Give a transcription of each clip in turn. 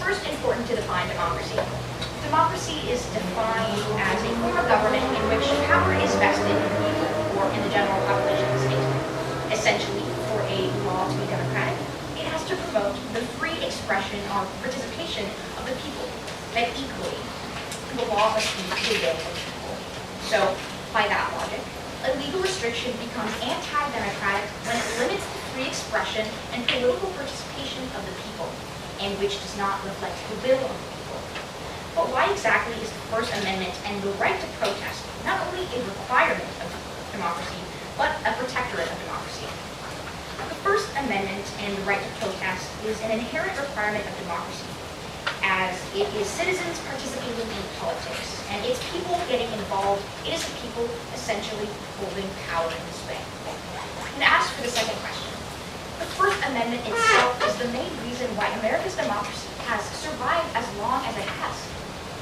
first important to define democracy. Democracy is defined as a form of government in which power is vested in the people or in the general population of the state. Essentially, for a law to be democratic, it has to promote the free expression or participation of the people, that equally the law must be the will of the people. So, by that logic, a legal restriction becomes anti-democratic when it limits the free expression and political participation of the people, and which does not reflect the will of the people. But why exactly is the First Amendment and the right to protest not only a requirement of democracy, but a protectorate of democracy? The First Amendment and the right to protest is an inherent requirement of democracy, as it is citizens participating in politics, and it's people getting involved. It is the people essentially holding power in this way. And as for the second question, the First Amendment itself is the main reason why America's democracy has survived as long as it has.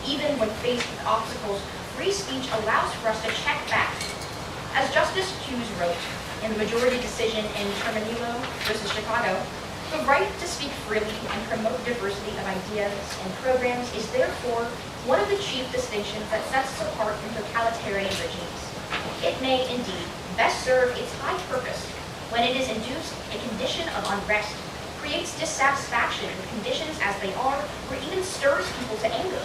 Even when faced with obstacles, free speech allows for us to check back. As Justice Hughes wrote in the majority decision in Terminillo versus Chicago, the right to speak freely and promote diversity of ideas and programs is therefore one of the chief distinctions that sets us apart from totalitarian regimes. It may indeed best serve its high purpose when it is induced a condition of unrest, creates dissatisfaction with conditions as they are, or even stirs people to anger.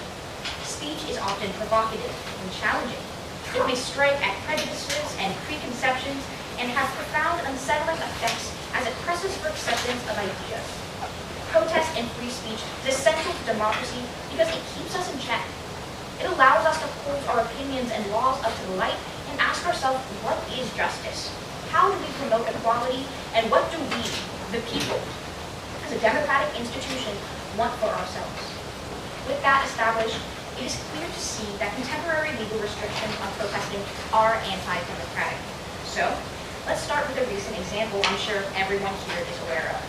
Speech is often provocative and challenging. It may strike at prejudices and preconceptions and have profound unsettling effects as it presses for acceptance of ideas. Protest and free speech is essential to democracy because it keeps us in check. It allows us to hold our opinions and laws up to the light and ask ourselves, what is justice? How do we promote equality? And what do we, the people, as a democratic institution, want for ourselves? With that established, it is clear to see that contemporary legal restrictions on protesting are anti-democratic. So, let's start with a recent example I'm sure everyone here is aware of.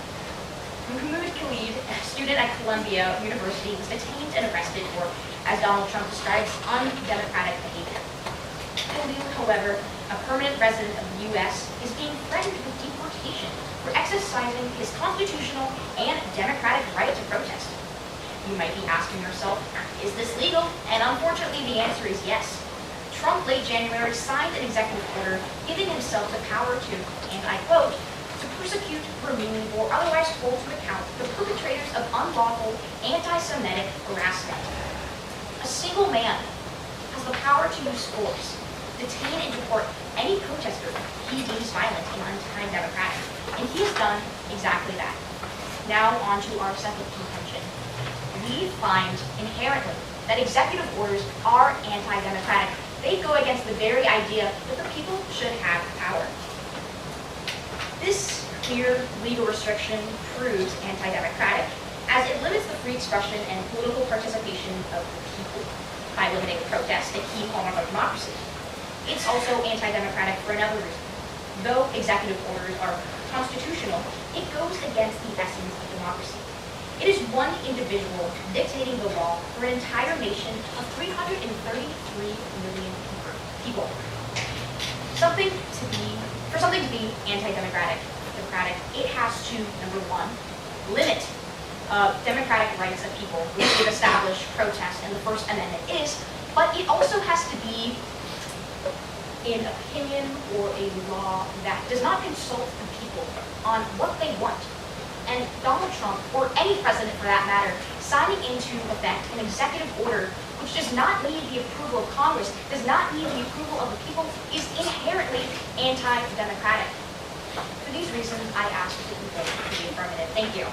Mahmoud Khalid, a student at Columbia University, was detained and arrested for, as Donald Trump describes, undemocratic behavior. Khalid, however, a permanent resident of the U.S., is being threatened with deportation for exercising his constitutional and democratic right to protest. You might be asking yourself, is this legal? And unfortunately, the answer is yes. Trump, late January, signed an executive order giving himself the power to, and I quote, to persecute, remove, or otherwise hold to account the perpetrators of unlawful anti-Semitic harassment. A single man has the power to use force, detain and deport any protester he deems violent and anti-democratic, and he has done exactly that. Now on to our second contention. We find inherently that executive orders are anti-democratic. They go against the very idea that the people should have power. This clear legal restriction proves anti-democratic as it limits the free expression and political participation of the people by limiting protest, a key hallmark of democracy. It's also anti-democratic for another reason. Though executive orders are constitutional, it goes against the essence of democracy. It is one individual dictating the law for an entire nation of 333 million people. For something to be anti-democratic, it has to, number one, limit democratic rights of people, which would establish protest, and the First Amendment is, but it also has to be an opinion or a law that does not consult the people on what they want. And Donald Trump, or any president for that matter, signing into effect an executive order which does not need the approval of Congress, does not need the approval of the people, is inherently anti-democratic. For these reasons, I ask that you vote for the affirmative. Thank you.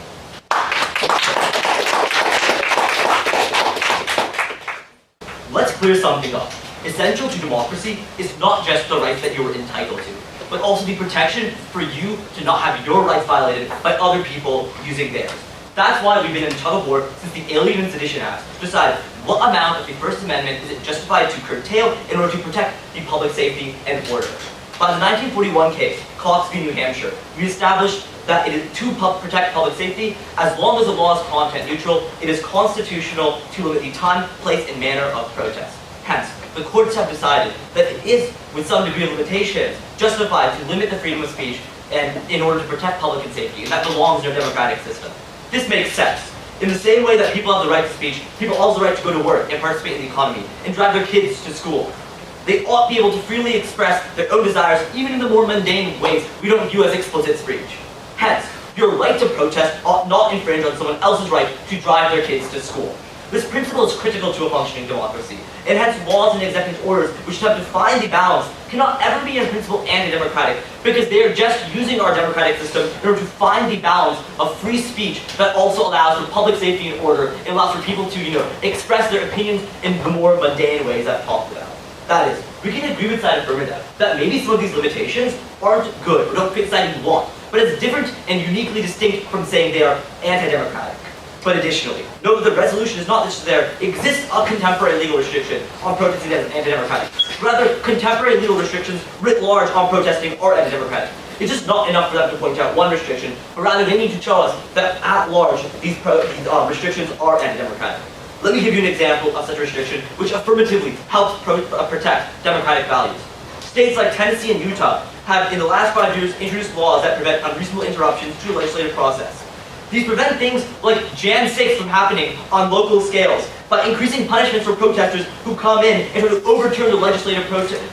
Let's clear something up. Essential to democracy is not just the rights that you are entitled to, but also the protection for you to not have your rights violated by other people using theirs. That's why we've been in tug of war since the Alien and Sedition Act to decide what amount of the First Amendment is it justified to curtail in order to protect the public safety and order. By the 1941 case, Cox v. New Hampshire, we established that it is to protect public safety, as long as the law is content neutral, it is constitutional to limit the time, place, and manner of protest. Hence, the courts have decided that it is, with some degree of limitations, justified to limit the freedom of speech and in order to protect public and safety, and that belongs in our democratic system. This makes sense. In the same way that people have the right to speech, people also have the right to go to work and participate in the economy and drive their kids to school. They ought to be able to freely express their own desires, even in the more mundane ways we don't view as explicit speech. Hence, your right to protest ought not infringe on someone else's right to drive their kids to school. This principle is critical to a functioning democracy, and hence laws and executive orders which attempt to find the balance cannot ever be in principle anti-democratic, because they are just using our democratic system in order to find the balance of free speech that also allows for public safety and order, and allows for people to, express their opinions in the more mundane ways I've talked about. That is, we can agree with side affirmative that maybe some of these limitations aren't good or don't fit side you want, but it's different and uniquely distinct from saying they are anti-democratic. But additionally, note that the resolution is not just there exists a contemporary legal restriction on protesting as anti-democratic. Rather, contemporary legal restrictions writ large on protesting are anti-democratic. It's just not enough for them to point out one restriction, but rather they need to show us that at large these restrictions are anti-democratic. Let me give you an example of such a restriction which affirmatively helps protect democratic values. States like Tennessee and Utah have, in the last 5 years, introduced laws that prevent unreasonable interruptions to the legislative process. These prevent things like Jan 6 from happening on local scales by increasing punishments for protesters who come in and try to overturn the legislative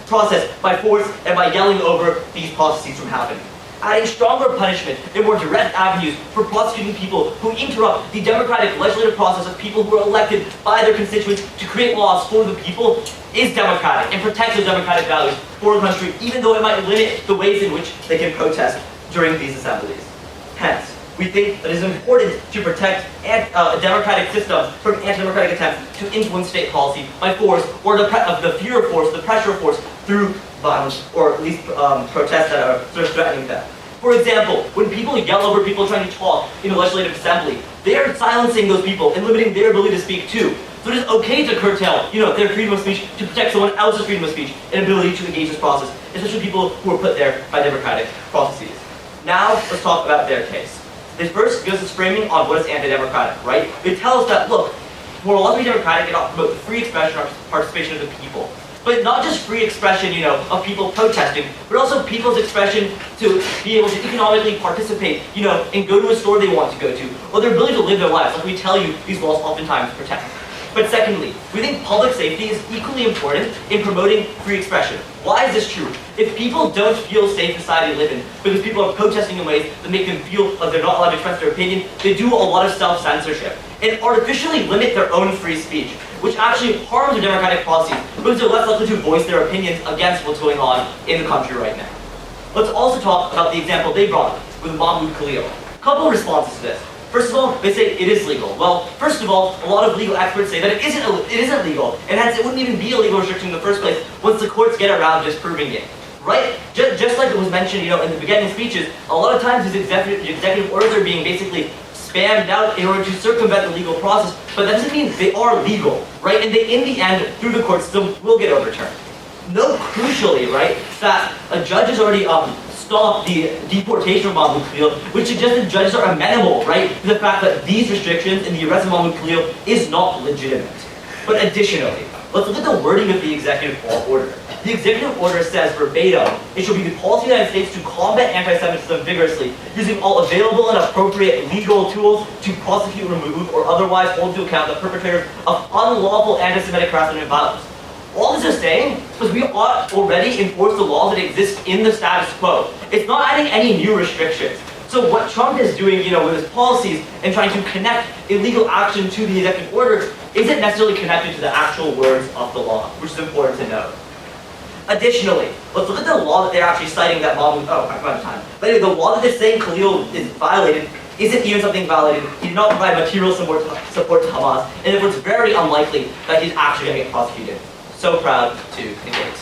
process by force and by yelling over these processes from happening. Adding stronger punishment and more direct avenues for prosecuting people who interrupt the democratic legislative process of people who are elected by their constituents to create laws for the people is democratic and protects those democratic values for the country, even though it might limit the ways in which they can protest during these assemblies. Hence, we think that it is important to protect a democratic system from anti-democratic attempts to influence state policy by force, or the fear of force, the pressure of force, through violence, or at least protests that are sort of threatening them. For example, when people yell over people trying to talk in a legislative assembly, they are silencing those people and limiting their ability to speak too. So it is okay to curtail, their freedom of speech to protect someone else's freedom of speech and ability to engage this process, especially people who are put there by democratic processes. Now, let's talk about their case. They first give us this framing on what is anti-democratic, right? They tell us that, look, for laws to be democratic, it ought to promote the free expression or participation of the people. But not just free expression, of people protesting, but also people's expression to be able to economically participate, and go to a store they want to go to, or their ability to live their lives, like we tell you these laws oftentimes protect. But secondly, we think public safety is equally important in promoting free expression. Why is this true? If people don't feel safe in the society they live in, because people are protesting in ways that make them feel like they're not allowed to express their opinion, they do a lot of self-censorship and artificially limit their own free speech, which actually harms their democratic policies because they're less likely to voice their opinions against what's going on in the country right now. Let's also talk about the example they brought up with Mahmoud Khalil. A couple of responses to this. First of all, they say it is legal. Well, first of all, a lot of legal experts say that it isn't legal, and hence it wouldn't even be a legal restriction in the first place once the courts get around disproving it. Right? Just like it was mentioned, in the beginning speeches, a lot of times these executive orders are being basically spammed out in order to circumvent the legal process, but that doesn't mean they are legal, right? And they, in the end, through the court system, will get overturned. Note crucially, right, that a judge has already stopped the deportation of Mahmoud Khalil, which suggests that judges are amenable, right, to the fact that these restrictions in the arrest of Mahmoud Khalil is not legitimate. But additionally, let's look at the wording of the executive order. The executive order says verbatim, it shall be the policy of the United States to combat anti-Semitism vigorously, using all available and appropriate legal tools to prosecute, remove, or otherwise hold to account the perpetrators of unlawful anti-Semitic harassment and violence. All this is saying is we ought already enforce the laws that exist in the status quo. It's not adding any new restrictions. So what Trump is doing, with his policies and trying to connect illegal action to the executive order isn't necessarily connected to the actual words of the law, which is important to note. Additionally, let's look at the law that they're actually citing that Mahmoud, I'm out of time. But anyway, the law that they're saying Khalil is violated isn't even something violated. He did not provide material support to Hamas, and therefore it's very unlikely that he's actually going to get prosecuted. So proud to negate.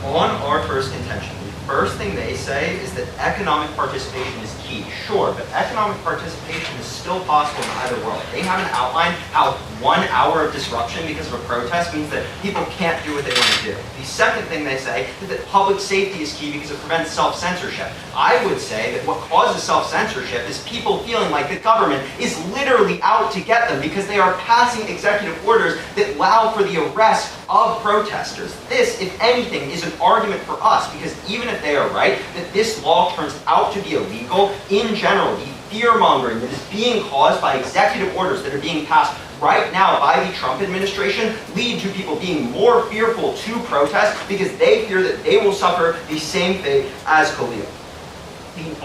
On our first contention, the first thing they say is that economic participation is key. Sure, but economic participation is still possible in either world. They haven't outlined how 1 hour of disruption because of a protest means that people can't do what they want to do. The second thing they say is that public safety is key because it prevents self-censorship. I would say that what causes self-censorship is people feeling like the government is literally out to get them because they are passing executive orders that allow for the arrest of protesters. This, if anything, is an argument for us, because even if they are right, that this law turns out to be illegal, in general, the fear-mongering that is being caused by executive orders that are being passed right now by the Trump administration lead to people being more fearful to protest because they fear that they will suffer the same fate as Khalil.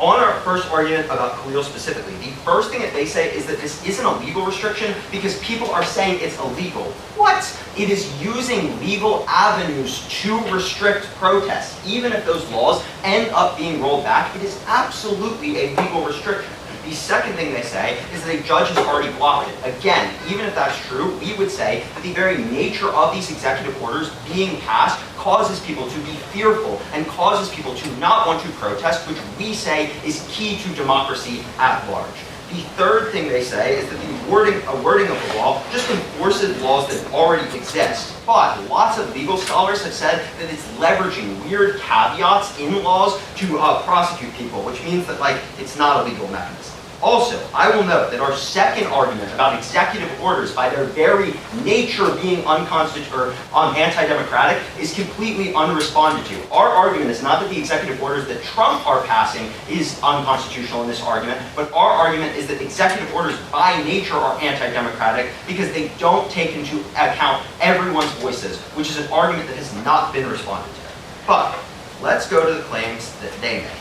On our first argument about Khalil specifically, the first thing that they say is that this isn't a legal restriction because people are saying it's illegal. What? It is using legal avenues to restrict protests. Even if those laws end up being rolled back, it is absolutely a legal restriction. The second thing they say is that a judge has already blocked it. Again, even if that's true, we would say that the very nature of these executive orders being passed causes people to be fearful and causes people to not want to protest, which we say is key to democracy at large. The third thing they say is that the wording of the law just enforces laws that already exist. But lots of legal scholars have said that it's leveraging weird caveats in laws to prosecute people, which means that it's not a legal mechanism. Also, I will note that our second argument about executive orders by their very nature being unconstitutional or anti-democratic is completely unresponded to. Our argument is not that the executive orders that Trump are passing is unconstitutional in this argument, but our argument is that executive orders by nature are anti-democratic because they don't take into account everyone's voices, which is an argument that has not been responded to. But let's go to the claims that they make.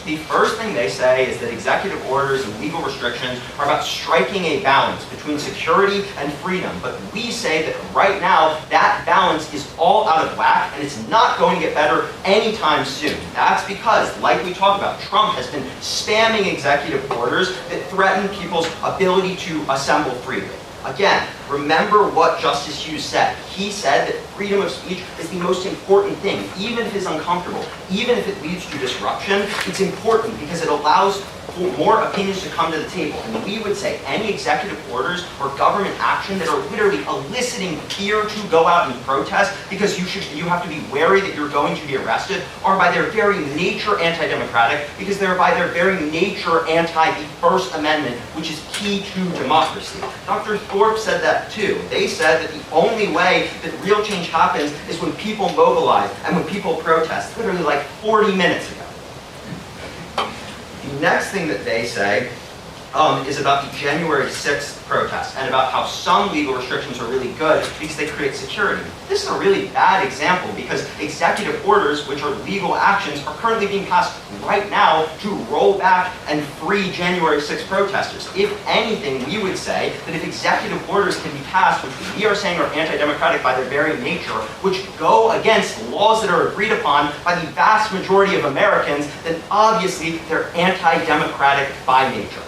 The first thing they say is that executive orders and legal restrictions are about striking a balance between security and freedom. But we say that right now, that balance is all out of whack, and it's not going to get better anytime soon. That's because, like we talked about, Trump has been spamming executive orders that threaten people's ability to assemble freely. Again, remember what Justice Hughes said. He said that freedom of speech is the most important thing, even if it's uncomfortable, even if it leads to disruption. It's important because it allows for more opinions to come to the table. And we would say any executive orders or government action that are literally eliciting fear to go out and protest because you have to be wary that you're going to be arrested are by their very nature anti-democratic because they're by their very nature anti the First Amendment, which is key to democracy. Dr. Thorpe said that too. They said that the only way that real change happens is when people mobilize and when people protest, literally 40 minutes ago. The next thing that they say is about the January 6th protests and about how some legal restrictions are really good because they create security. This is a really bad example because executive orders, which are legal actions, are currently being passed right now to roll back and free January 6th protesters. If anything, we would say that if executive orders can be passed, which we are saying are anti-democratic by their very nature, which go against laws that are agreed upon by the vast majority of Americans, then obviously they're anti-democratic by nature.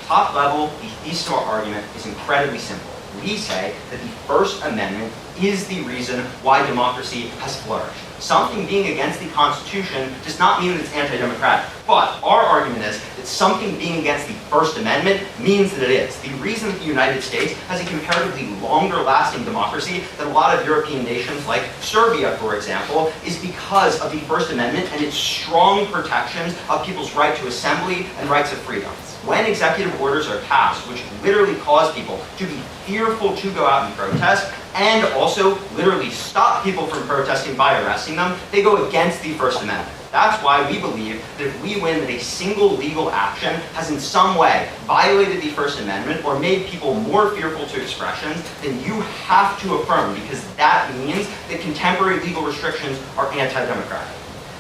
Top level, the thesis of our argument is incredibly simple. We say that the First Amendment is the reason why democracy has flourished. Something being against the Constitution does not mean that it's anti-democratic. But our argument is that something being against the First Amendment means that it is. The reason that the United States has a comparatively longer-lasting democracy than a lot of European nations like Serbia, for example, is because of the First Amendment and its strong protections of people's right to assembly and rights of freedom. When executive orders are passed, which literally cause people to be fearful to go out and protest, and also literally stop people from protesting by arresting them, they go against the First Amendment. That's why we believe that if we win that a single legal action has in some way violated the First Amendment or made people more fearful to expressions, then you have to affirm because that means that contemporary legal restrictions are anti-democratic.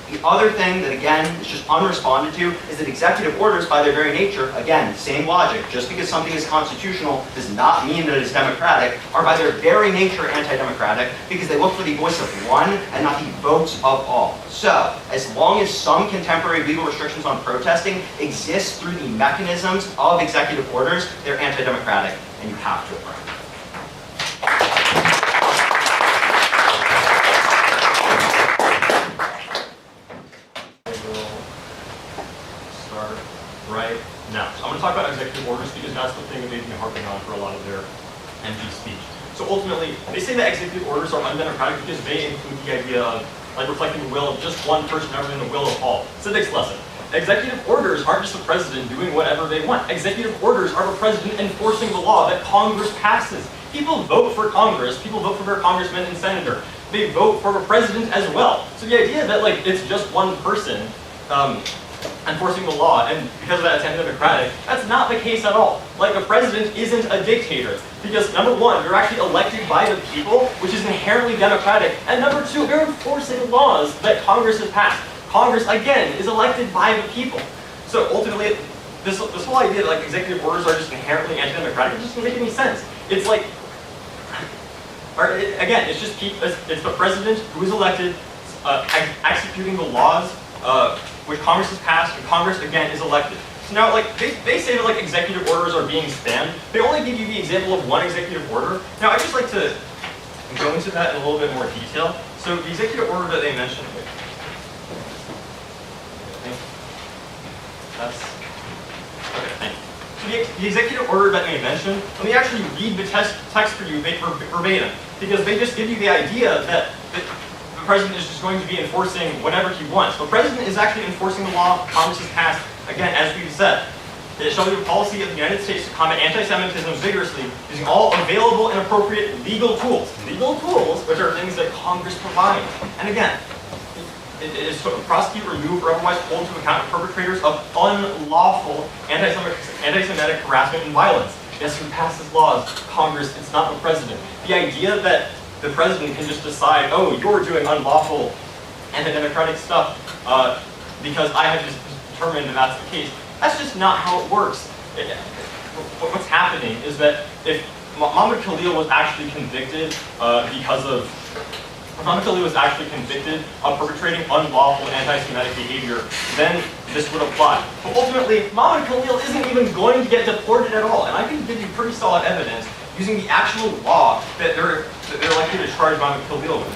The other thing that, again, is just unresponded to is that executive orders, by their very nature, again, same logic, just because something is constitutional does not mean that it is democratic, are by their very nature anti-democratic because they look for the voice of one and not the votes of all. So, as long as some contemporary legal restrictions on protesting exist through the mechanisms of executive orders, they're anti-democratic, and you have to affirm. Right now. So I'm going to talk about executive orders because that's the thing that they've been harping on for a lot of their MD speech. So ultimately, they say that executive orders are undemocratic because they include the idea of reflecting the will of just one person rather than the will of all. Civics lesson. Executive orders aren't just the president doing whatever they want. Executive orders are the president enforcing the law that Congress passes. People vote for Congress, people vote for their congressman and senator. They vote for a president as well. So the idea that like it's just one person enforcing the law, and because of that it's anti-democratic, that's not the case at all. Like a president isn't a dictator, because number one, they're actually elected by the people, which is inherently democratic, and number two, they're enforcing laws that Congress has passed. Congress, again, is elected by the people. So ultimately, this whole idea that like executive orders are just inherently anti-democratic, it just doesn't make any sense. It's like, again, it's just it's the president who is elected executing the laws which Congress has passed, and Congress again is elected. So now, like they say that like executive orders are being spammed. They only give you the example of one executive order. Now, I just like to go into that in a little bit more detail. So the executive order that they mentioned. That's okay. Thank you. So the executive order that they mentioned, let me actually read the text for you verbatim, because they just give you the idea that the president is just going to be enforcing whatever he wants. The president is actually enforcing the law Congress has passed, again, as we've said. It shall be the policy of the United States to combat anti-Semitism vigorously using all available and appropriate legal tools. Legal tools, which are things that Congress provides. And again, it is to prosecute, remove, or otherwise hold to account perpetrators of unlawful anti-Semitic harassment and violence. Yes, who passes laws? Congress, it's not the president. The idea that the president can just decide, oh, you're doing unlawful anti-democratic stuff because I have just determined that that's the case. That's just not how it works. What's happening is that if Muhammad Khalil was actually convicted of perpetrating unlawful anti-Semitic behavior, then this would apply. But ultimately, Muhammad Khalil isn't even going to get deported at all, and I can give you pretty solid evidence using the actual law that they're likely to charge Muhammad Khalil with.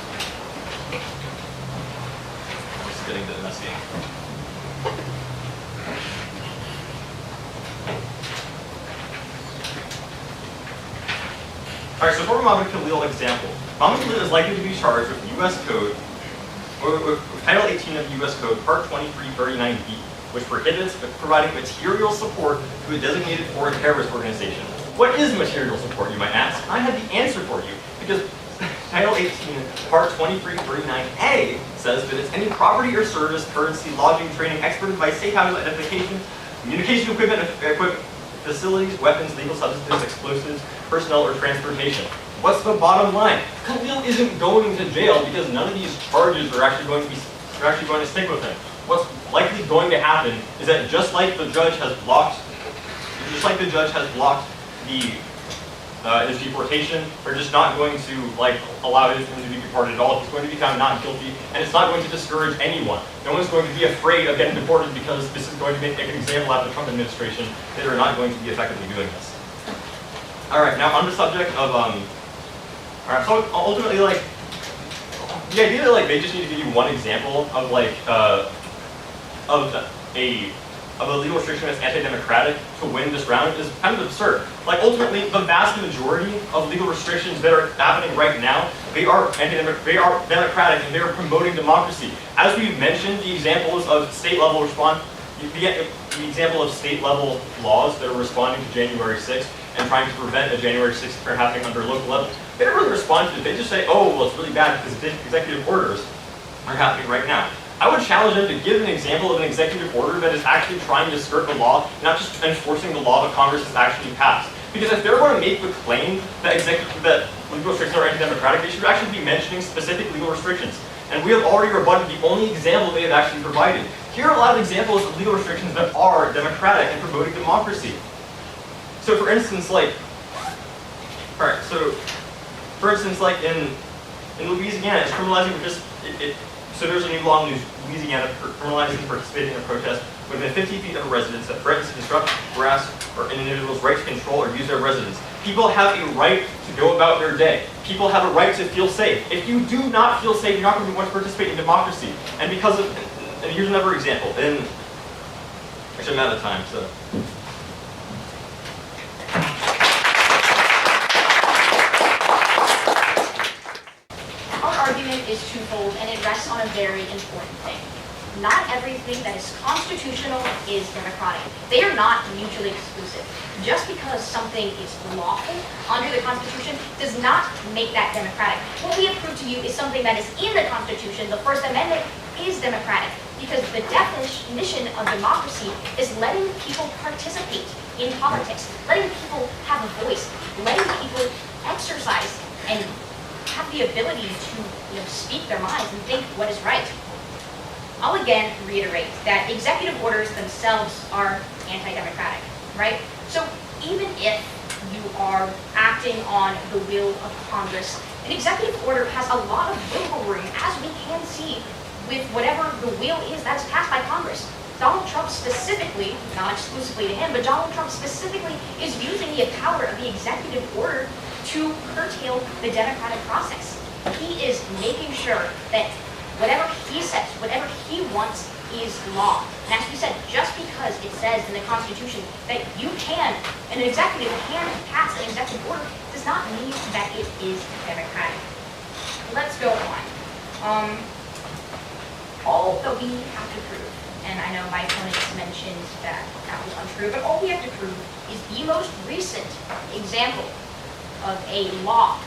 I'm just getting to the messy. Alright, so for Muhammad Khalil example, Muhammad Khalil is likely to be charged with U.S. Code, or with Title 18 of U.S. Code, Part 2339B, which prohibits providing material support to a designated foreign terrorist organization. What is material support, you might ask? I have the answer for you, because Title 18, Part 2339A says that it's any property or service, currency, lodging, training, expert advice, safe house identification, communication equipment, facilities, weapons, legal substances, explosives, personnel, or transportation. What's the bottom line? Khalil isn't going to jail because none of these charges are actually going to stick with him. What's likely going to happen is that just like the judge has blocked his deportation, they're just not going to allow him to be deported at all. He's going to be found not guilty, and it's not going to discourage anyone. No one's going to be afraid of getting deported because this is going to make an example out of the Trump administration that are not going to be effectively doing this. All right, now on the subject of so ultimately, the idea that they just need to give you one example of a legal restriction that's anti-democratic to win this round is kind of absurd. Ultimately, the vast majority of legal restrictions that are happening right now, they are democratic, and they are promoting democracy. As we've mentioned, the examples of state-level the example of state-level laws that are responding to January 6th and trying to prevent a January 6th from happening under local level, they don't really respond to it. They just say, oh, well, it's really bad because executive orders are happening right now. I would challenge them to give an example of an executive order that is actually trying to skirt the law, not just enforcing the law that Congress has actually passed. Because if they're going to make the claim that legal restrictions are anti-democratic, they should actually be mentioning specific legal restrictions. And we have already rebutted the only example they have actually provided. Here are a lot of examples of legal restrictions that are democratic and promoting democracy. So for instance, in Louisiana, it's criminalizing so there's a new law in Louisiana criminalizing participating in a protest within 50 feet of a residence that threatens to disrupt, harass, or an individual's right to control or use their residence. People have a right to go about their day. People have a right to feel safe. If you do not feel safe, you're not going to want to participate in democracy. And here's another example. Actually, I'm out of time, so. Our argument is twofold, and it rests on a very important thing. not everything that is constitutional is democratic. They are not mutually exclusive. Just because something is lawful under the Constitution does not make that democratic. What we have proved to you is something that is in the Constitution. The First Amendment is democratic because the definition of democracy is letting people participate in politics, letting people have a voice, letting people exercise and have the ability to speak their minds and think what is right. I'll again reiterate that executive orders themselves are anti-democratic, right? So even if you are acting on the will of Congress, an executive order has a lot of wiggle room, as we can see with whatever the will is that is passed by Congress. Donald Trump specifically, not exclusively to him, but Donald Trump specifically is using the power of the executive order to curtail the democratic process. He is making sure that whatever he says, whatever he wants is law. And as we said, just because it says in the Constitution that an executive can pass an executive order does not mean that it is democratic. Let's go on. All that we have to prove, and I know my opponents mentioned that was untrue, but all we have to prove is the most recent example of a law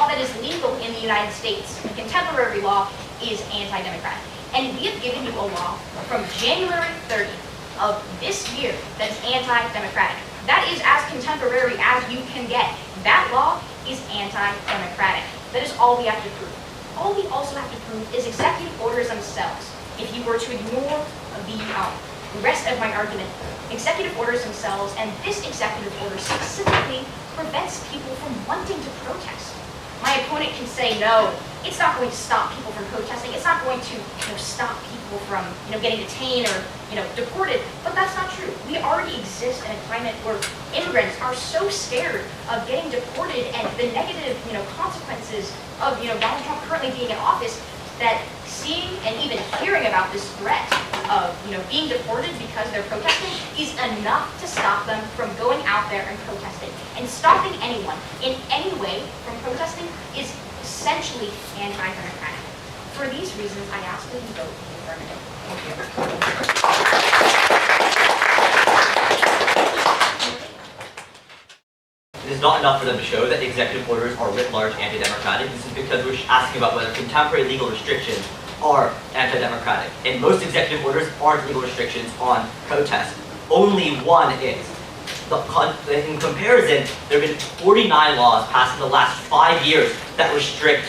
that is legal in the United States, a contemporary law, is anti-democratic. And we have given you a law from January 30th of this year that is anti-democratic. That is as contemporary as you can get. That law is anti-democratic. That is all we have to prove. All we also have to prove is executive orders themselves. If you were to ignore the rest of my argument, executive orders themselves, and this executive order specifically prevents people from wanting to protest. My opponent can say, no, it's not going to stop people from protesting. It's not going to stop people from getting detained or deported. But that's not true. We already exist in a climate where immigrants are so scared of getting deported and the negative consequences of Donald Trump currently being in office that seeing and even hearing about this threat of being deported because they're protesting is enough to stop them from going out there and protesting. And stopping anyone in any way from protesting is essentially anti-democratic. For these reasons, I ask that you vote in the affirmative. It is not enough for them to show that executive orders are writ large anti-democratic. This is because we're asking about whether contemporary legal restrictions are anti-democratic. And most executive orders aren't legal restrictions on protest. Only one is. In comparison, there have been 49 laws passed in the last 5 years that restrict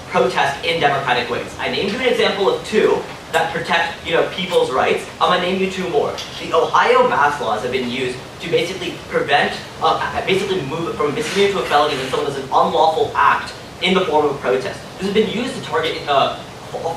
protest in democratic ways. I named you an example of 2 that protect people's rights. I'm gonna name you 2 more. The Ohio mass laws have been used to basically prevent, move it from a misdemeanor to a felony when someone does an unlawful act in the form of protest. This has been used to target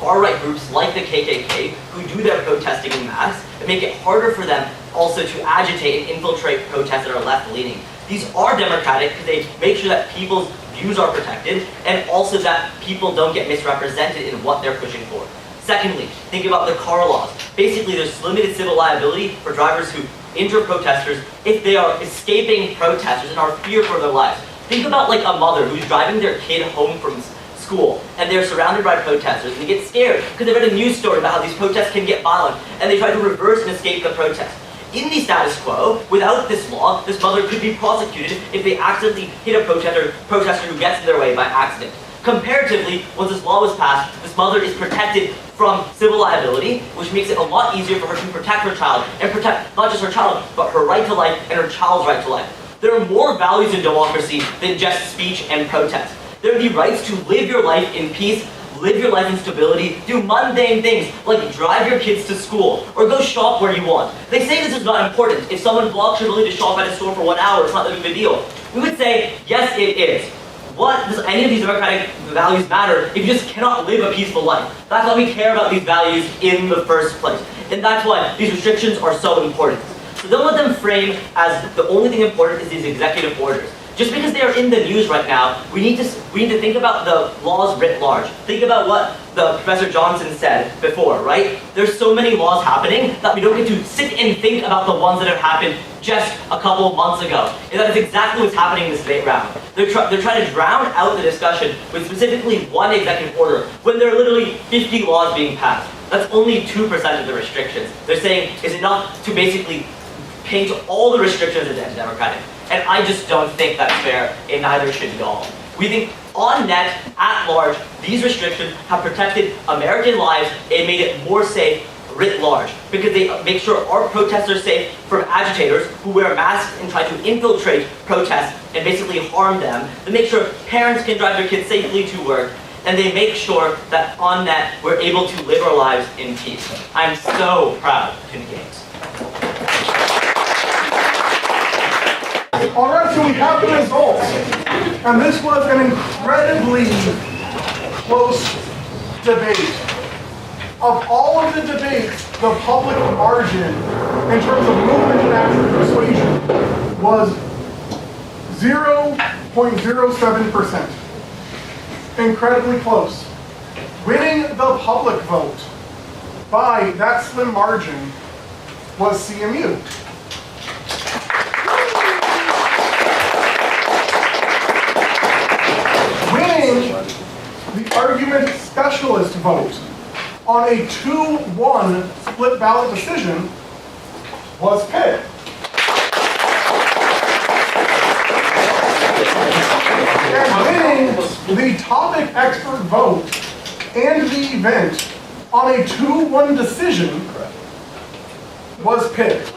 far-right groups like the KKK who do their protesting in mass and make it harder for them also to agitate and infiltrate protests that are left-leaning. These are democratic because they make sure that people's views are protected and also that people don't get misrepresented in what they're pushing for. Secondly, think about the car laws. Basically, there's limited civil liability for drivers who injure protesters if they are escaping protesters and are feared for their lives. Think about like a mother who's driving their kid home from school and they're surrounded by protesters and they get scared because they read a news story about how these protests can get violent and they try to reverse and escape the protest. In the status quo, without this law, this mother could be prosecuted if they accidentally hit a protester who gets in their way by accident. Comparatively, once this law was passed, this mother is protected from civil liability, which makes it a lot easier for her to protect her child, and protect not just her child, but her right to life and her child's right to life. There are more values in democracy than just speech and protest. There are the rights to live your life in peace, live your life in stability, do mundane things like drive your kids to school or go shop where you want. They say this is not important. If someone blocks your ability to shop at a store for 1 hour, it's not that big of a deal. We would say, yes, it is. What does any of these democratic values matter if you just cannot live a peaceful life? That's why we care about these values in the first place. And that's why these restrictions are so important. So don't let them frame as the only thing important is these executive orders. Just because they are in the news right now, we need to think about the laws writ large. Think about what the Professor Johnson said before, right? There's so many laws happening that we don't get to sit and think about the ones that have happened just a couple of months ago. And that is exactly what's happening in this debate round. They're trying to drown out the discussion with specifically one executive order when there are literally 50 laws being passed. That's only 2% of the restrictions. They're saying it's enough to basically paint all the restrictions as anti-democratic. And I just don't think that's fair, and neither should y'all. We think on net, at large, these restrictions have protected American lives and made it more safe writ large, because they make sure our protests are safe from agitators who wear masks and try to infiltrate protests and basically harm them. They make sure parents can drive their kids safely to work, and they make sure that on net we're able to live our lives in peace. I'm so proud of Finegold. All right, so we have the results, and this was an incredibly close debate. Of all of the debates, the public margin in terms of movement and actual persuasion was 0.07%. Incredibly close. Winning the public vote by that slim margin was CMU. Winning the argument specialist vote on a 2-1 split ballot decision was Pitt. And winning the topic expert vote and the event on a 2-1 decision was Pitt.